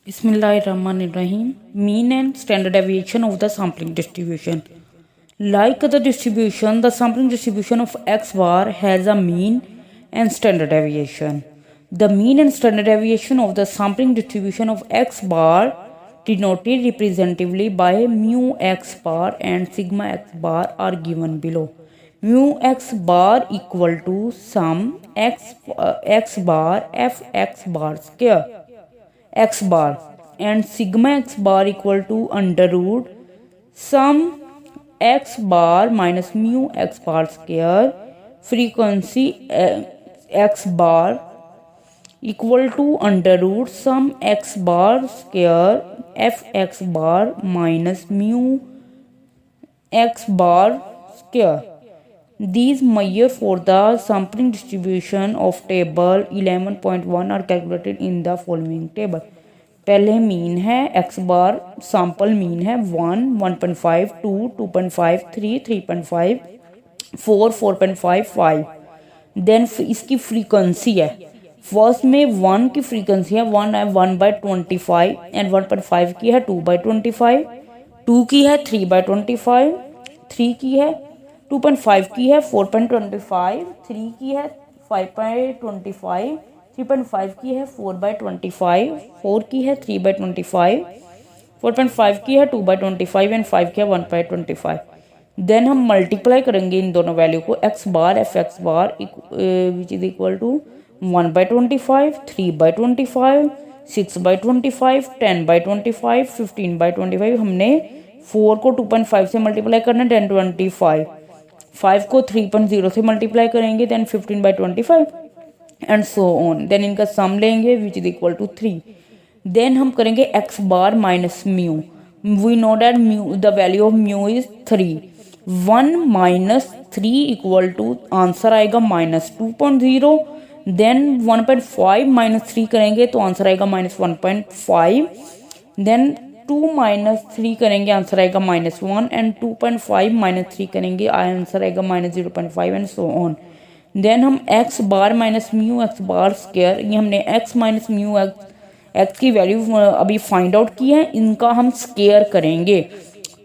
Bismillahirrahmanirrahim. Mean and standard deviation of the sampling distribution. Like the distribution, the sampling distribution of X bar has a mean and standard deviation. The mean and standard deviation of the sampling distribution of X bar denoted representatively by mu X bar and sigma X bar are given below. Mu X bar equal to sum X bar f X bar square X bar and sigma X bar equal to under root sum X bar minus mu X bar square. Frequency X bar equal to under root sum X bar square f X bar minus mu X bar square. These measure for the sampling distribution of table 11.1 are calculated in the following table. पहले mean है x बार sample mean है 1, 1.5, 2, 2.5, 3, 3.5, 4, 4.5, 5. Then इसकी frequency है first में 1 की frequency है 1 है 1/25 and 1.5 की है 2/25, 2 की है 3/25, 3 की है 2.5 की है 4.25, 3 की है 5/25, 3.5 की है 4/25, 4 की है 3/25, 4.5 की है 2/25 एंड 5 की है 1/25. देन हम मल्टीप्लाई करेंगे इन दोनों वैल्यू को x bar f x bar which is equal to 1/25, 3/25, 6/25, 10/25, 15/25. हमने 4 को 2.5 से मल्टीप्लाई करना है 10/25, 5 को 3.0 से मल्टीप्लाई करेंगे then 15/25 and so on. Then इनका सम लेंगे which is equal to 3. Then हम करेंगे x bar minus mu. We know that mu the value of mu is 3. 1 minus 3 equal to answer आएगा -2.0. देन 1.5 माइनस 3 करेंगे तो answer आएगा -1.5. Then 2 minus 3 करेंगे answer आएगा -1 एंड 2.5 माइनस 3 करेंगे आंसर आएगा -0.5 एंड सो ऑन. देन हम x bar minus mu x bar square ये हमने एक्स माइनस म्यू एक्स की वैल्यू अभी फाइंड आउट की है इनका हम स्क्वायर करेंगे.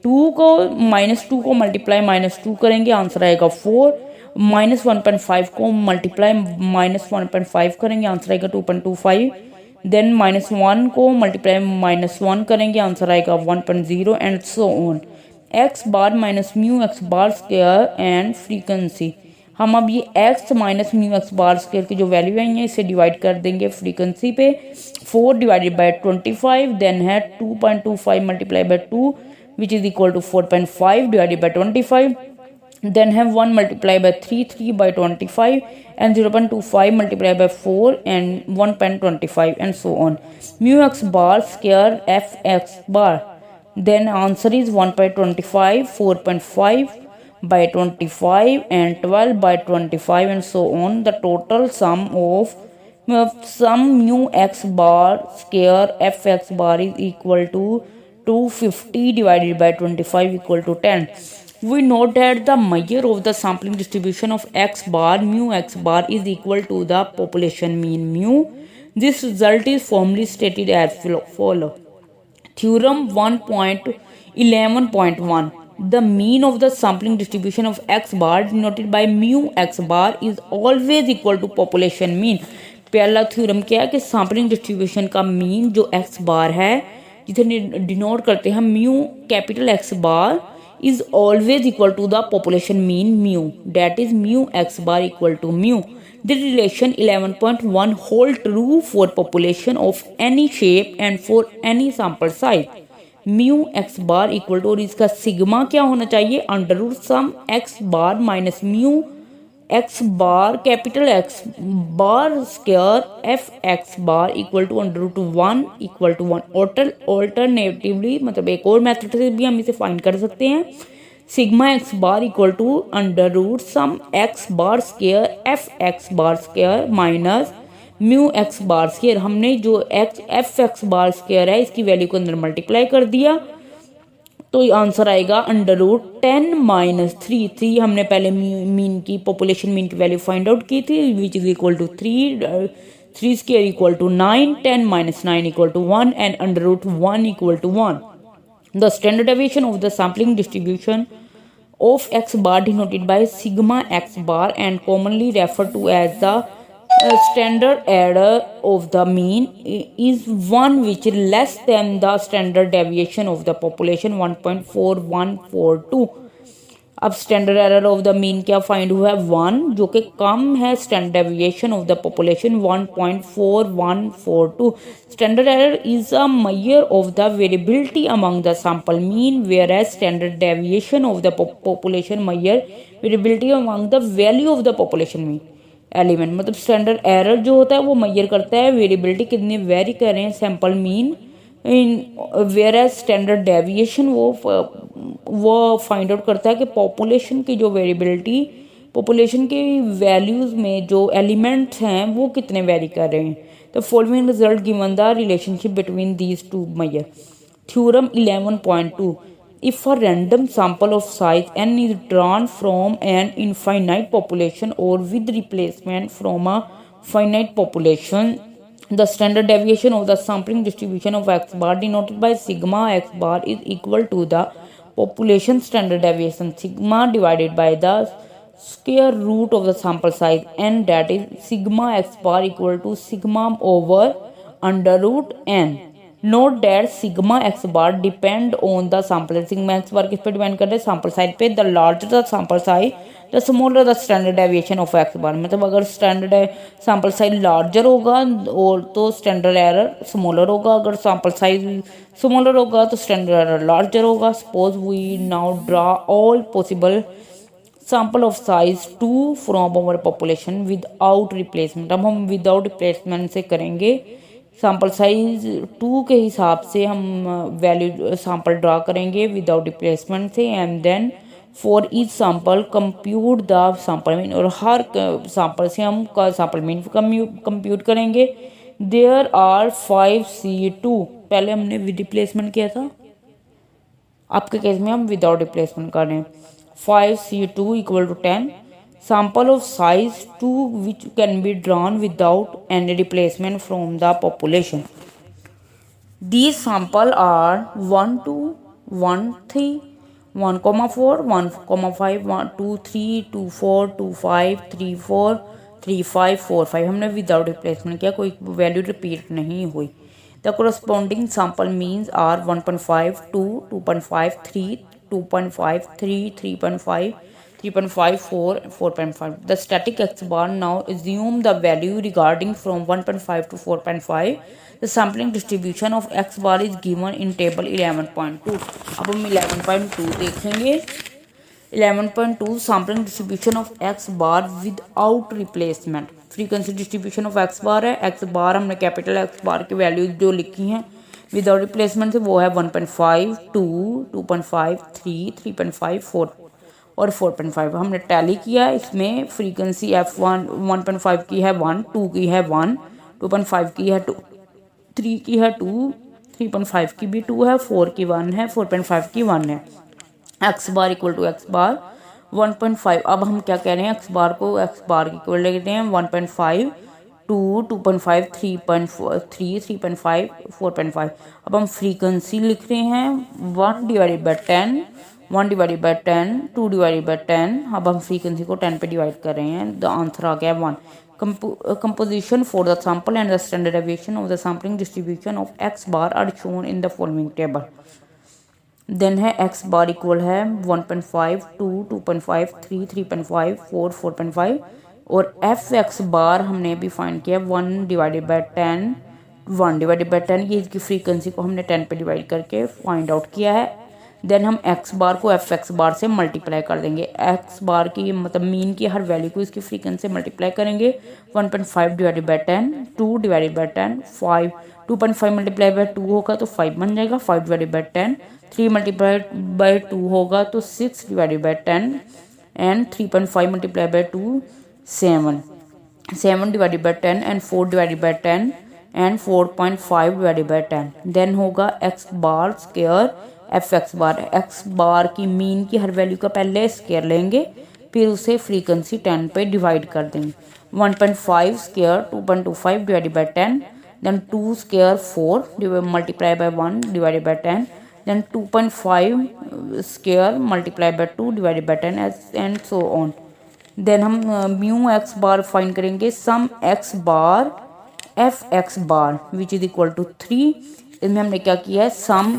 2 को -2 को मल्टीप्लाई -2 करेंगे आंसर आएगा 4. -1.5 को मल्टीप्लाई -1.5 करेंगे आंसर आएगा 2.25. देन -1 को मल्टीप्लाई -1 करेंगे आंसर आएगा 1.0 and so on. X bar minus mu x bar square and frequency हम अब ये x minus mu x bar square की जो वैल्यू आई है इसे डिवाइड कर देंगे फ्रीक्वेंसी पे. 4 डिवाइडेड बाय 25 देन है 2.25 multiply by 2 which is equal to 4.5 divided by 25. Then है 1 multiply by 3 3/25 and 0.25 multiplied by 4 and 1.25 and so on. Mu x bar square f x bar. Then answer is 1/25, 4.5 by 25 and 12/25 and so on. The total sum of sum mu x bar square f x bar is equal to 250 divided by 25 equal to 10. We note that the measure of the sampling distribution of x bar mu x bar is equal to the population mean mu. This result is formally stated as follow. Theorem 1.11.1. The mean of the sampling distribution of x bar denoted by mu x bar is always equal to population mean. पहला theorem क्या है कि sampling distribution का mean जो x बार है जिसे denote करते हैं mu capital x bar is always equal to the population mean mu, that is mu x bar equal to mu. The relation 11.1 hold true for population of any shape and for any sample size. Mu x bar equal to और इसका sigma क्या होना चाहिए under root sum x bar minus mu x bar capital x bar square f x bar equal to under root 1 equal to 1. Alternatively मतलब एक और method से भी हम इसे फाइंड कर सकते हैं. Sigma x bar equal to under root sum x bar square f x bar square minus mu x bar square. हमने जो एफ एक्स बार स्क्वायर है इसकी वैल्यू को अंदर मल्टीप्लाई कर दिया तो आंसर आएगा अंडर रूट 10 माइनस 3 हमने पहले मीन की पॉपुलेशन मीन की वैल्यू फाइंड आउट की थी which is equal to 3 3 square equal to 9, 10 minus 9 equal to 1 and under root 1 equal to 1. The standard deviation of the sampling distribution of x bar denoted by sigma x bar and commonly referred to as the standard error of the mean is one which is less than the standard deviation of the population 1.4142. अब standard error of the mean क्या find हुआ है 1, जो कि कम है standard deviation of the population 1.4142. Standard error is a measure of the variability among the sample mean whereas standard deviation of the population measure variability among the value of the population mean element. मतलब standard error जो होता है वो major करता है variability कितनी very कर रहे हैं sample mean in whereas standard deviation वो फाइंड आउट करता है कि पॉपुलेशन की जो वेरिएबिलिटी पॉपुलेशन की वैल्यूज़ में जो एलिमेंट्स हैं वो कितने वेरी कर रहे हैं. The following result given the relationship between these two measure. Theorem 11.2. If a random sample of size n is drawn from an infinite population or with replacement from a finite population, the standard deviation of the sampling distribution of x bar denoted by sigma x bar is equal to the population standard deviation sigma divided by the square root of the sample size n, that is sigma x bar equal to sigma over under root n. Note that sigma x bar depend on the sample. sigma x bar किस पे depend कर रहे हैं sample size पे. the larger the sample size the smaller the standard deviation of x bar. मतलब अगर standard sample size larger होगा और तो standard error smaller होगा, अगर sample size smaller होगा तो standard error larger होगा. Suppose we now draw all possible sample of size 2 from our population without replacement. अब हम without replacement से करेंगे. सैम्पल साइज 2 के हिसाब से हम वैल्यू सैम्पल ड्रा करेंगे विदाउट रिप्लेसमेंट से. And then for each sample compute the sample mean, और हर सैम्पल से हम सैम्पल मीन कंप्यूट करेंगे. There are 5C2. पहले हमने विद रिप्लेसमेंट किया था, आपके केस में हम विदाउट रिप्लेसमेंट कर रहे हैं. 5C2 equal to 10. Sample of size 2 which can be drawn without any replacement from the population. These sample are 1, 2, 1, 3, 1,4, 1,5, 1, 2, 3, 2, 4, 2, 5, 3, 4, 3, 5, 4, 5. हमने विदाउट रिप्लेसमेंट किया, कोई वैल्यू रिपीट नहीं हुई. The corresponding sample means are 1.5, 2, 2.5, 3, 2.5, 3, 3.5, 3.5, 4, 4.5. The static x bar now assume the value regarding from 1.5 to 4.5. The sampling distribution of x bar is given in table 11.2. अब हम 11.2 देखेंगे. 11.2 sampling distribution of x bar without replacement. frequency distribution of x bar है. x bar हमने capital x bar की value जो लिखी हैं without replacement से वो है 1.5, 2, 2.5, 3, 3.5, 4 और 4.5. हमने टैली किया. इसमें फ्रीक्वेंसी f1 1.5 की है 1, 2 की है 1, 2.5 की है 2, 3 की है 2, 3.5 की भी 2 है, 4 की 1 है, 4.5 की 1 है. x bar equal to x bar 1.5. अब हम क्या कह रहे हैं, x बार को x बार की इक्वल लेते हैं 1.5, 2, 2.5, 3.3, 3.5, 4.5. अब हम फ्रीक्वेंसी लिख रहे हैं 1 divided by 10, 1 divided by 10, 2 divided by 10. अब हम फ्रीक्वेंसी को 10 पे डिवाइड कर रहे हैं. द आंसर आ गया 1. Composition for the sample and the standard deviation of the sampling distribution of x bar are shown in the following table. Then है x bar equal है 1.5, 2, 2.5, 3, 3.5, 4, 4.5 और एफ एक्स बार हमने भी फाइंड किया 1 डिवाइडेड बाई 10, 1 डिवाइडेड बाई 10. ये इसकी frequency को हमने 10 पे डिवाइड करके फाइंड आउट किया है. देन हम एक्स बार को एफ एक्स बार से मल्टीप्लाई कर देंगे. एक्स बार की मतलब मीन की हर वैल्यू को इसकी फ्रीक्वेंसी से मल्टीप्लाई करेंगे. 1.5 divided by 10, 2 divided by 10, 5, 2.5 multiply by 2 होगा तो 5 बन जाएगा. 5 डिवाइडेड बाई 10, 3 मल्टीप्लाई बाई 2 होगा तो 6 divided by 10 and 3.5 multiply by 2 7, 7 divided by 10 and 4 divided by 10 and 4.5 divided by 10. Then होगा x bar square f x bar. X bar की mean की हर value का पहले स्क्वायर लेंगे फिर उसे फ्रीक्वेंसी 10 पे डिवाइड कर देंगे. 1.5 square 2.25 divided by 10, then 2 square 4 multiplied by 1 divided by 10, then 2.5 square multiplied by 2 divided by 10 and so on. Then हम म्यू एक्स बार फाइंड करेंगे sum x bar f x bar which is equal to 3। इसमें हमने क्या किया है, सम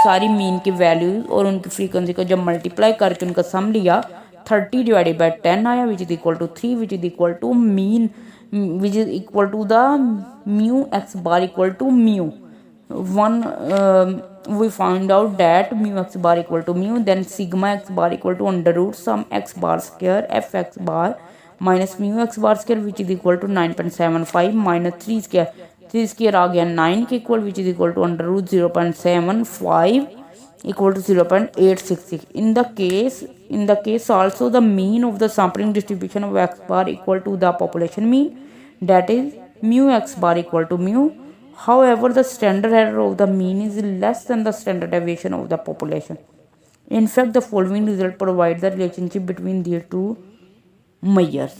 सारी mean की values और उनकी फ्रीक्वेंसी को जब मल्टीप्लाई करके उनका सम लिया 30 डिवाइडेड बाई 10 आया which is equal to 3 which is equal to mean which is equal to the mu x bar equal to mu one we found out that mu x bar equal to mu, then sigma x bar equal to under root sum x bar square f x bar minus mu x bar square which is equal to 9.75 minus 3 square आ गया 9 के equal which is equal to under root 0.75 equal to 0.866. In the case also the mean of the sampling distribution of x bar equal to the population mean, that is mu x bar equal to mu. However, the standard error of the mean is less than the standard deviation of the population. In fact, the following result provides the relationship between these two measures.